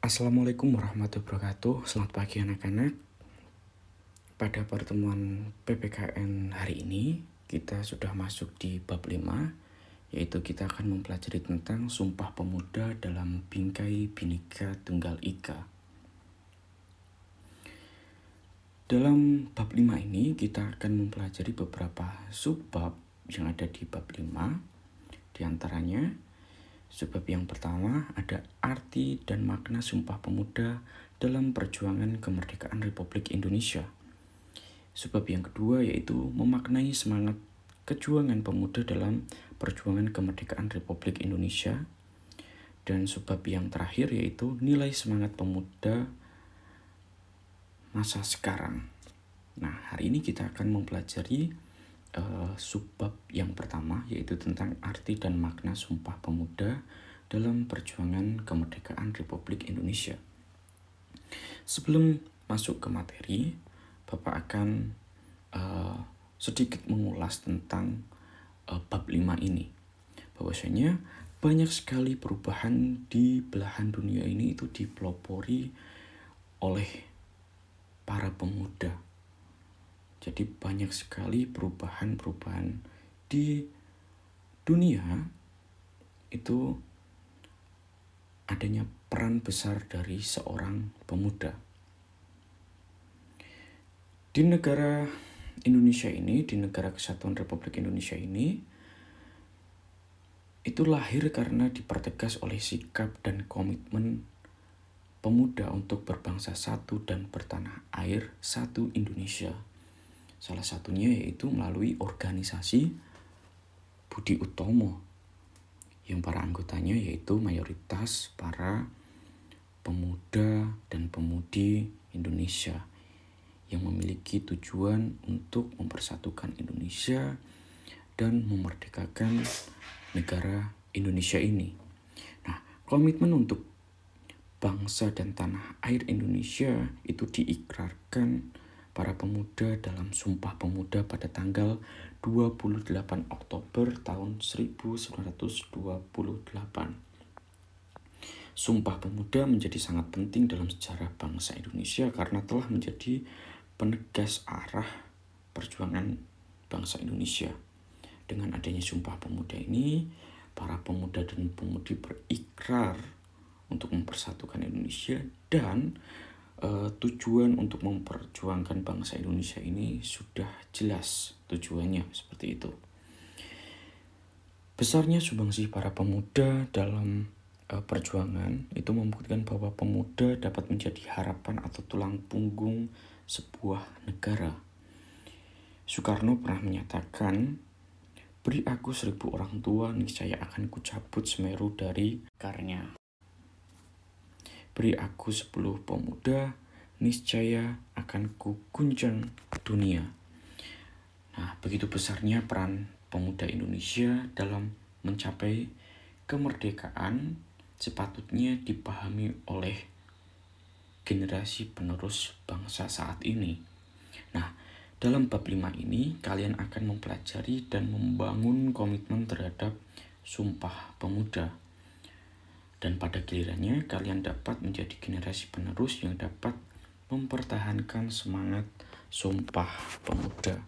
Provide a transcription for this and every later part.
Assalamualaikum warahmatullahi wabarakatuh. Selamat pagi anak-anak. Pada pertemuan PPKN hari ini, kita sudah masuk di bab 5, yaitu kita akan mempelajari tentang Sumpah Pemuda dalam Bingkai Bhinneka Tunggal Ika. Dalam bab 5 ini, kita akan mempelajari beberapa subbab yang ada di bab 5. Di antaranya, subbab yang pertama ada arti dan makna Sumpah Pemuda dalam perjuangan kemerdekaan Republik Indonesia. Subbab yang kedua yaitu memaknai semangat kejuangan pemuda dalam perjuangan kemerdekaan Republik Indonesia. Dan subbab yang terakhir yaitu nilai semangat pemuda masa sekarang. Nah, hari ini kita akan mempelajari subbab yang pertama yaitu tentang arti dan makna Sumpah Pemuda dalam perjuangan kemerdekaan Republik Indonesia. Sebelum masuk ke materi, Bapak akan sedikit mengulas tentang bab 5 ini. Bahwasanya banyak sekali perubahan di belahan dunia ini itu dipelopori oleh para pemuda. Jadi banyak sekali perubahan-perubahan di dunia itu adanya peran besar dari seorang pemuda. Di negara Indonesia ini, di negara Kesatuan Republik Indonesia ini, itu lahir karena dipertegas oleh sikap dan komitmen pemuda untuk berbangsa satu dan bertanah air satu Indonesia. Salah satunya yaitu melalui organisasi Budi Utomo, yang para anggotanya yaitu mayoritas para pemuda dan pemudi Indonesia yang memiliki tujuan untuk mempersatukan Indonesia dan memerdekakan negara Indonesia ini. Nah, komitmen untuk bangsa dan tanah air Indonesia itu diikrarkan para pemuda dalam Sumpah Pemuda pada tanggal 28 Oktober tahun 1928. Sumpah Pemuda menjadi sangat penting dalam sejarah bangsa Indonesia karena telah menjadi penegas arah perjuangan bangsa Indonesia. Dengan adanya Sumpah Pemuda ini, para pemuda dan pemudi berikrar untuk mempersatukan Indonesia dan tujuan untuk memperjuangkan bangsa Indonesia ini sudah jelas tujuannya seperti itu. Besarnya sumbangsi para pemuda dalam perjuangan itu membuktikan bahwa pemuda dapat menjadi harapan atau tulang punggung sebuah negara. Soekarno pernah menyatakan, "Beri aku 1000 orang tua, niscaya akan kucabut Semeru dari akarnya. Beri aku 10 pemuda, niscaya akan kuguncang dunia." Nah, begitu besarnya peran pemuda Indonesia dalam mencapai kemerdekaan sepatutnya dipahami oleh generasi penerus bangsa saat ini. Nah, dalam bab 5 ini kalian akan mempelajari dan membangun komitmen terhadap Sumpah Pemuda. Dan pada gilirannya kalian dapat menjadi generasi penerus yang dapat mempertahankan semangat Sumpah Pemuda.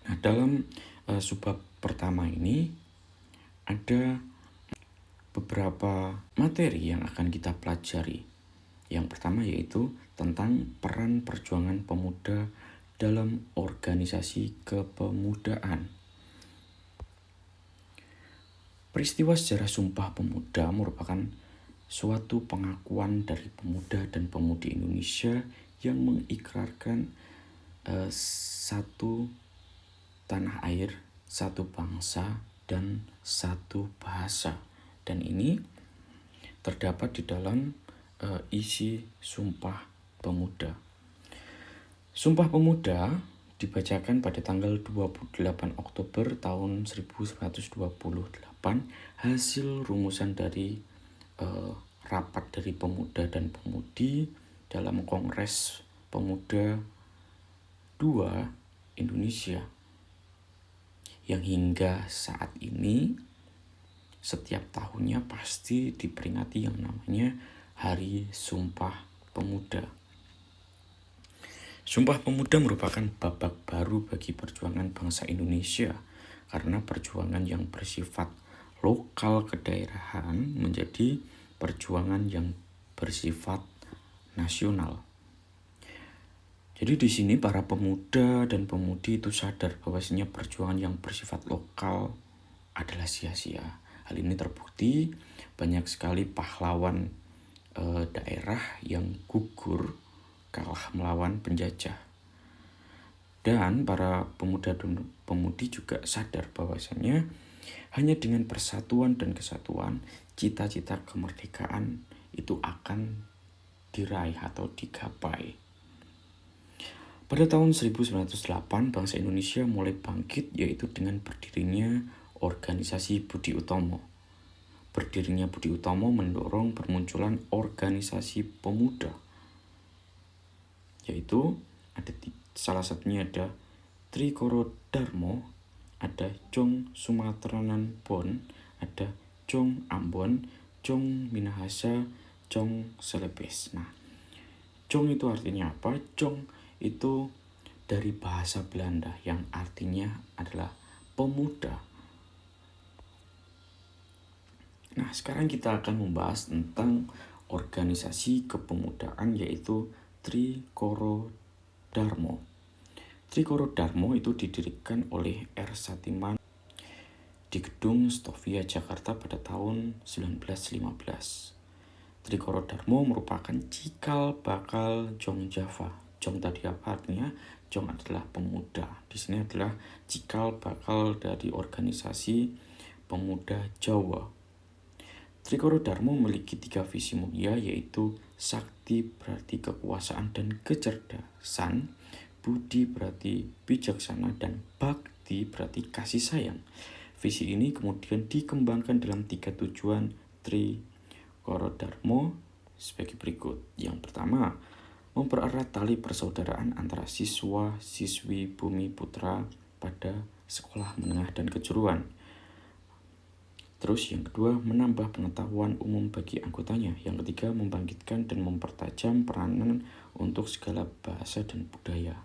Nah, dalam subbab pertama ini ada beberapa materi yang akan kita pelajari. Yang pertama yaitu tentang peran perjuangan pemuda dalam organisasi kepemudaan. Peristiwa sejarah Sumpah Pemuda merupakan suatu pengakuan dari pemuda dan pemudi Indonesia yang mengikrarkan satu tanah air, satu bangsa, dan satu bahasa. Dan ini terdapat di dalam isi Sumpah Pemuda. Sumpah Pemuda dibacakan pada tanggal 28 Oktober tahun 1928 hasil rumusan dari rapat dari pemuda dan pemudi dalam Kongres Pemuda II Indonesia yang hingga saat ini setiap tahunnya pasti diperingati yang namanya Hari Sumpah Pemuda. Sumpah Pemuda merupakan babak baru bagi perjuangan bangsa Indonesia karena perjuangan yang bersifat lokal kedaerahan menjadi perjuangan yang bersifat nasional. Jadi di sini para pemuda dan pemudi itu sadar bahwasanya perjuangan yang bersifat lokal adalah sia-sia. Hal ini terbukti banyak sekali pahlawan daerah yang gugur kalah melawan penjajah. Dan para pemuda dan pemudi juga sadar bahwasanya hanya dengan persatuan dan kesatuan, cita-cita kemerdekaan itu akan diraih atau digapai. Pada tahun 1908, bangsa Indonesia mulai bangkit yaitu dengan berdirinya organisasi Budi Utomo. Berdirinya Budi Utomo mendorong bermunculan organisasi pemuda. Yaitu salah satunya ada Trikoro Darmo, ada Jong Sumatranan Bon, ada Jong Ambon, Jong Minahasa, Jong Celebes. Nah, Jong itu artinya apa? Jong itu dari bahasa Belanda yang artinya adalah pemuda. Nah, sekarang kita akan membahas tentang organisasi kepemudaan yaitu Trikoro Darmo. Trikoro Darmo itu didirikan oleh R. Satiman di Gedung Stovia Jakarta pada tahun 1915. Trikoro Darmo merupakan cikal bakal Jong Java. Jong tadi apa artinya? Jong adalah pemuda. Di sini adalah cikal bakal dari organisasi pemuda Jawa. Trikoro Darmo memiliki 3 visi mulia yaitu sakti berarti kekuasaan dan kecerdasan, budi berarti bijaksana, dan bakti berarti kasih sayang. Visi ini kemudian dikembangkan dalam 3 tujuan Trikoro Darmo sebagai berikut. Yang pertama, mempererat tali persaudaraan antara siswa, siswi, bumi putra pada sekolah menengah dan kejuruan. Terus yang kedua, menambah pengetahuan umum bagi anggotanya. Yang ketiga, membangkitkan dan mempertajam peranan untuk segala bahasa dan budaya.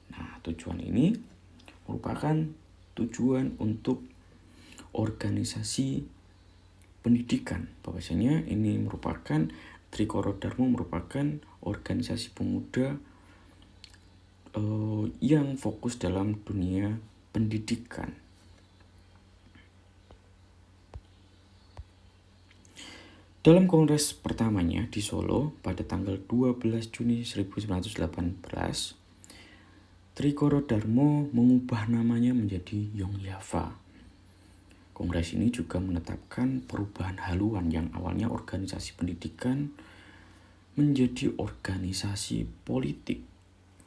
Nah, tujuan ini merupakan tujuan untuk organisasi pendidikan. Bahwasanya ini merupakan Trikoro Darmo merupakan organisasi pemuda yang fokus dalam dunia pendidikan. Dalam kongres pertamanya di Solo pada tanggal 12 Juni 1918, Trikoro Darmo mengubah namanya menjadi Yong Java. Kongres ini juga menetapkan perubahan haluan yang awalnya organisasi pendidikan menjadi organisasi politik.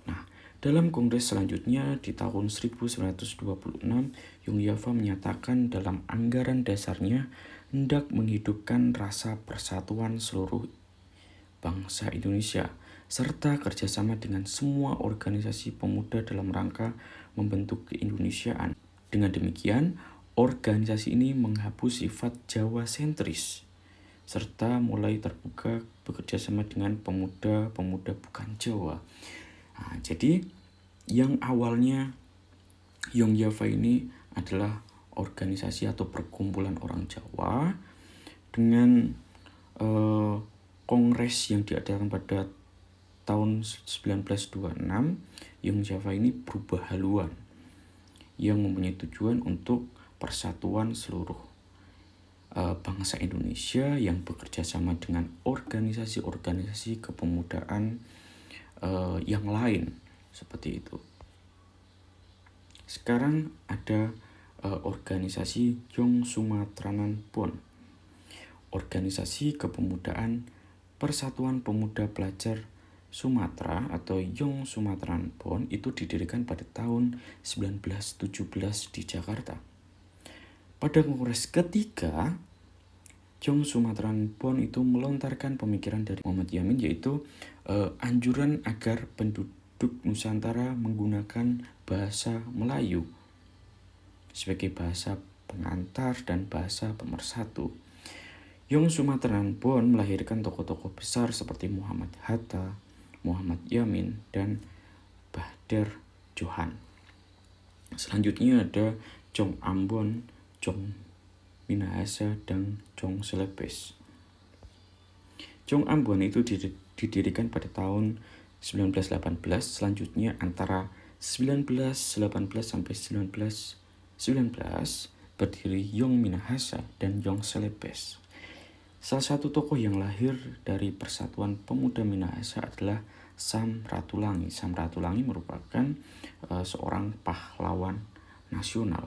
Nah, dalam kongres selanjutnya di tahun 1926, Yong Java menyatakan dalam anggaran dasarnya hendak menghidupkan rasa persatuan seluruh bangsa Indonesia serta kerjasama dengan semua organisasi pemuda dalam rangka membentuk keindonesiaan. Dengan demikian, organisasi ini menghapus sifat Jawa sentris serta mulai terbuka bekerja sama dengan pemuda-pemuda bukan Jawa. Nah, jadi yang awalnya Yong Java ini adalah organisasi atau perkumpulan orang Jawa dengan kongres yang diadakan pada tahun 1926, Yong Java ini berubah haluan yang mempunyai tujuan untuk persatuan seluruh bangsa Indonesia yang bekerja sama dengan organisasi-organisasi kepemudaan yang lain seperti itu. Sekarang ada organisasi Jong Sumatranan Bon, organisasi kepemudaan Persatuan Pemuda Pelajar Sumatera atau Jong Sumatranan Bon itu didirikan pada tahun 1917 di Jakarta. Pada kongres ketiga, Jong Sumatranan Bon itu melontarkan pemikiran dari Muhammad Yamin yaitu anjuran agar penduduk Nusantara menggunakan bahasa Melayu sebagai bahasa pengantar dan bahasa pemersatu. Yong Sumatranbon melahirkan tokoh-tokoh besar seperti Muhammad Hatta, Muhammad Yamin, dan Bahdar Johan. Selanjutnya ada Chong Ambon, Chong Minahasa, dan Chong Celebes. Chong Ambon itu didirikan pada tahun 1918, selanjutnya antara 1918 sampai 1919 berdiri Yong Minahasa dan Yong Celebes. Salah satu tokoh yang lahir dari Persatuan Pemuda Minahasa adalah Sam Ratulangi. Sam Ratulangi merupakan seorang pahlawan nasional.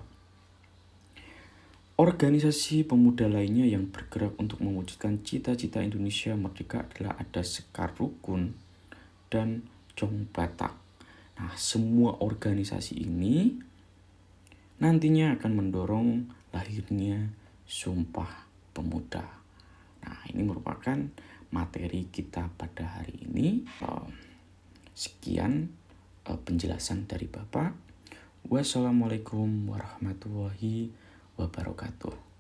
Organisasi pemuda lainnya yang bergerak untuk mewujudkan cita-cita Indonesia merdeka adalah ada Sekar Rukun dan Chong Batak. Nah, semua organisasi ini nantinya akan mendorong lahirnya Sumpah Pemuda. Nah, ini merupakan materi kita pada hari ini. Sekian penjelasan dari Bapak. Wassalamualaikum warahmatullahi wabarakatuh.